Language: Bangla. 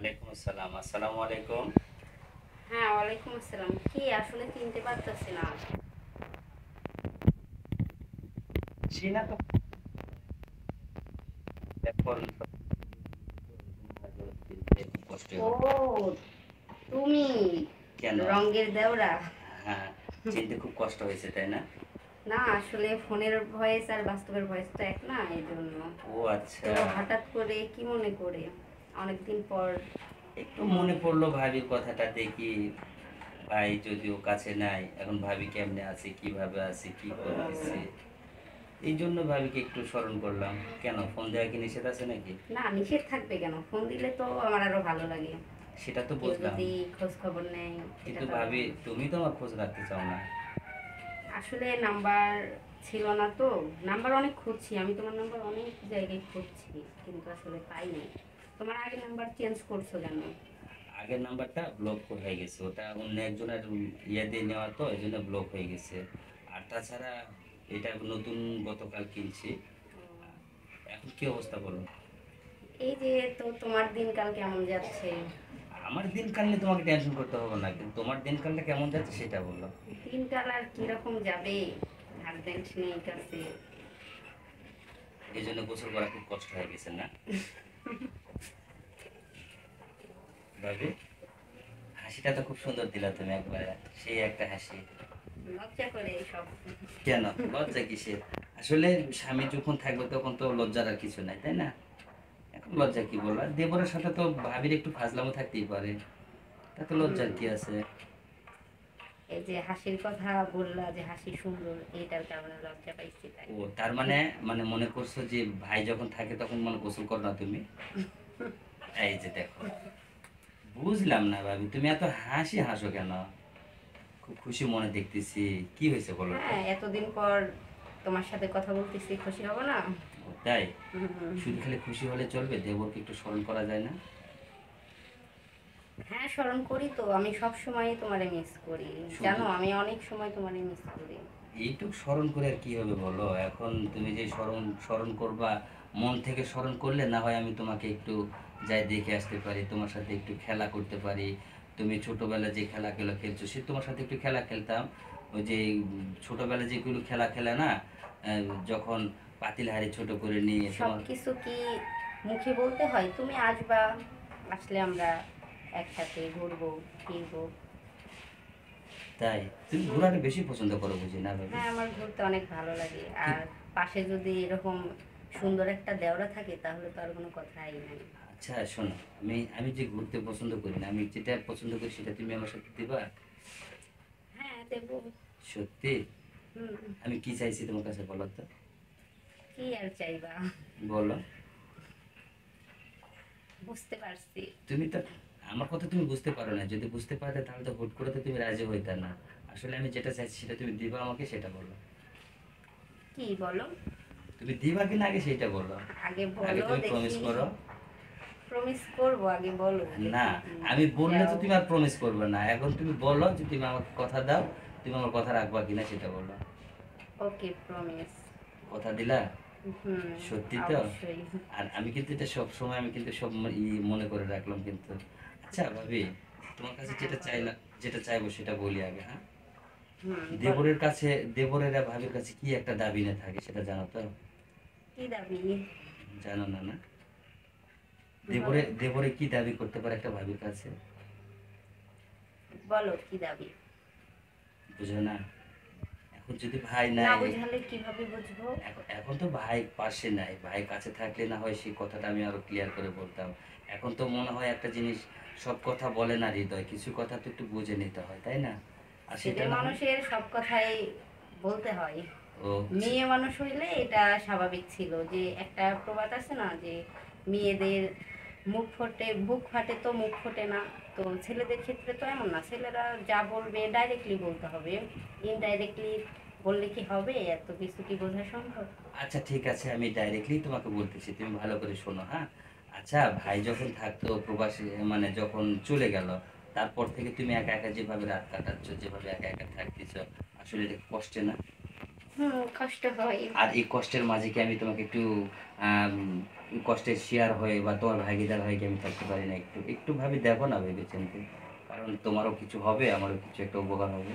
ওয়ালাইকুম আসসালাম। আসসালামু আলাইকুম। হ্যাঁ, ওয়ালাইকুম আসসালাম। কি আসলে চিনতে পারতেছি না। চিনা তো এখন কষ্ট ও, হবে। তুমি কেন? রঙ্গের দেওরা? হ্যাঁ, চিনতে খুব কষ্ট হয়েছে তাই না? না, আসলে ফোনের ভয়েস আর বাস্তবের ভয়েস তো এক না, এই জন্য। ও তো আচ্ছা। হঠাৎ করে কি মনে করে অনেকদিন পর? একটু মনে পড়লো ভাবির কথাটা দেখি। ভাই যদিও কাছে নাই, এখন ভাবি কেমনে আছে, কিভাবে আছে, কি করতেছে, এই জন্য ভাবিকে একটু স্মরণ করলাম। কেন, ফোন দেওয়া কি নিষেধ আছে নাকি? না, নিষেধ থাকবে কেন? ফোন দিলে তো আমার আরো ভালো লাগে। সেটা তো কেউ বুঝলাম, যদি খোঁজ খবর নেয়, এটা কিন্তু তো আরো ভাবি ভালো। তুমি তো আমার খোঁজ রাখতে চাও না। আসলে নাম্বার ছিল না তো। নাম্বার অনেক খুঁজছি, আমি তোমার নাম্বার অনেক জায়গায় খুঁজছি, কিন্তু আসলে পাইনি। তোমার আগে নাম্বার চেঞ্জ করছো কেন? আগের নাম্বারটা ব্লক হয়ে গেছে, ওটা অন্য একজনের ইয়ে দিয়ে নেওয়া, তো এই জন্য ব্লক হয়ে গেছে। আর তাছাড়া এটা নতুন গতকাল কিনছি। এখন কি অবস্থা বলো? এই যে, তো তোমার দিনকাল কেমন যাচ্ছে? আমার দিনকাল নিয়ে তোমাকে টেনশন করতে হবে না, কিন্তু তোমার দিনকালটা কেমন যাচ্ছে সেটা বলো। দিনকাল আর কিরকম যাবে? হাজবেন্ড নেই কাছে। এই জন্য গোসল করা খুব কষ্ট হয়ে গেছে না ভাবি? হাসিটা তো খুব সুন্দর দিলা তুমি একবার, সেই একটা হাসি। লজ্জা করে এইসব। কেন লজ্জা কিসের? আসলে স্বামী যখন থাকবে তখন তো লজ্জার আর কিছু নাই, তাই না? এখন লজ্জা কি বলবো, দেবরের সাথে তো ভাবির একটু ফাজলামো থাকতেই পারে, তাতে লজ্জার হুম, কি আছে? এই যে হাসির কথা বললা, যে হাসি সুন্দর, এইটার কারণে লজ্জা পাইছি, তাই? ও তার মানে, মনে করছো যে ভাই যখন থাকে তখন মনে গোসল করো না তুমি? এই যে দেখো, বুঝলাম না ভাবি, তুমি এত হাসি হাসো কেন? খুব খুশি মনে দেখতেছি, কি হয়েছে বলো তো? হ্যাঁ, এতদিন পর তোমার সাথে কথা বলতেছি, খুশি হব না? ও তাই? হুম। শুধু খালি খুশি হলে চলবে? দেবরকে একটু স্মরণ করা যায় না? হ্যাঁ, স্মরণ করি তো। আমি সব সময় তোমারে মিস করি। শুধু জানো, আমি অনেক সময় তোমারে মিস করি। এইটুক স্মরণ করে আর কি হবে বলো? এখন তুমি যে স্মরণ স্মরণ করবা, মন থেকে স্মরণ করলে না হয় আমি তোমাকে একটু যাই দেখে আসতে পারি, তোমার সাথে একটু খেলা করতে পারি। তুমি ছোটবেলায় যে খেলাগুলো খেলছো সে তোমার সাথে একটু খেলা খেলতাম। ওই যে ছোটবেলায় যেগুলো খেলা খেলে না, যখন পাতিল হাঁড়ি ছোট করে নিয়ে সব তোমার। কিছু কি মুখে বলতে হয়? তুমি আসবা, আসলে আমরা একসাথে ঘুরবো, ফিরবো। তাই? তুমি হুম। ঘোরাটা বেশি পছন্দ করো বুঝি, না ভাবি? হ্যাঁ, আমার ঘুরতে অনেক ভালো লাগে। কি? আর পাশে যদি এরকম সুন্দর একটা দেওরা থাকে, তাহলে তো আর কোনো কথাই নাই। আচ্ছা শোনো, আমি আমি যে ঘুরতে পছন্দ করি না, আমি যেটা পছন্দ করি সেটা তুমি আমার সাথে দিবা? হ্যাঁ, দেবো। সত্যি? হুম। আমি কি চাইছি তোমার কাছে বলো তো? কি আর চাইবা? বলো। বুঝতে পারছি। তুমি তো আমার কথা তুমি বুঝতে পারো না, যদি বুঝতে পারতে তাহলে তো হুট করে তো তুমি রাজি হইতা না। আসলে আমি যেটা চাইছি সেটা তুমি দিবা আমাকে, সেটা বলো। কি বলো? তুমি দিবা কিনা আগে সেটা বলো। আগে আগে বলো তুমি প্রমিস দেখি। করো। প্রমিস করবো, আগে বলো না, দেখি কি আমি বললে তো চাও। তুমি আর প্রমিস করবে না, এখন তুমি বলো যে তুমি আমাকে কথা দাও, তুমি আমার কথা রাখবা কিনা সেটা বলো। ওকে, প্রমিস। কথা দিলা? হুম। সত্যি তো? অবশ্যই। আর আমি কিন্তু এটা সব সময়, আমি কিন্তু সব মনে করে রাখলাম কিন্তু। আচ্ছা ভাবি, তোমার কাছে হ্যাঁ, যেটা বলো। চাইলাম, যেটা চাইবো সেটা বলি আগে, হ্যাঁ? হুম, বলো। দেবরের কাছে, দেবরেরা ভাবির কাছে কি একটা দাবি নিয়ে থাকে সেটা জানো তো? কি দাবি? জানো না না? বলো। দেবরে কি দাবি করতে পারে একটা ভাবির কাছে? বলো কি দাবি? বুঝো না? এখন যদি ভাই না নাই, বুঝালে কিভাবে বুঝবো? এখন তো ভাই পাশে নাই, ভাই কাছে থাকলে না হয় সেই কথাটা আমি আরো ক্লিয়ার করে বলতাম। এখন তো মনে হয় একটা জিনিস, সব কথা বলে না হৃদয়, কিছু কথা তো একটু বুঝে নিতে হয়, তাই না? আর সেটা ছেলে না হয়। মানুষের সব কথাই বলতে হয়। ও মেয়ে মানুষ হইলে এটা স্বাভাবিক ছিল, যে একটা প্রবাদ আছে না, যে মেয়েদের মুখ ফোটে, বুক ফাটে তো মুখ ফোটে না। তো ছেলেদের ক্ষেত্রে তো এমন না, ছেলেরা যা বলবে ডাইরেক্টলি বলতে হবে। ইনডাইরেক্টলি বললে কি হবে? এত কিছু কি বোঝা সম্ভব? আচ্ছা ঠিক আছে, আমি ডাইরেক্টলি তোমাকে বলতেছি, তুমি ভালো করে শোনো, হ্যাঁ? আচ্ছা, ভাই যখন থাকতো প্রবাসী, মানে যখন চলে গেল, তারপর থেকে তুমি একা একা যেভাবে রাত কাটাচ্ছ, যেভাবে একা একা থাকতেছ, আসলে এটা কষ্টে না? কষ্ট হয়। আর এই কষ্টের মাঝে কি আমি তোমাকে একটু আম, কষ্টের শেয়ার হয়ে বা তোমার ভাগিদার হয়ে কি আমি থাকতে পারি না? একটু একটু ভাবে দেখো না, ভেবে চিন্তে। কারণ তোমারও কিছু হবে, আমারও কিছু একটা উপকার হবে।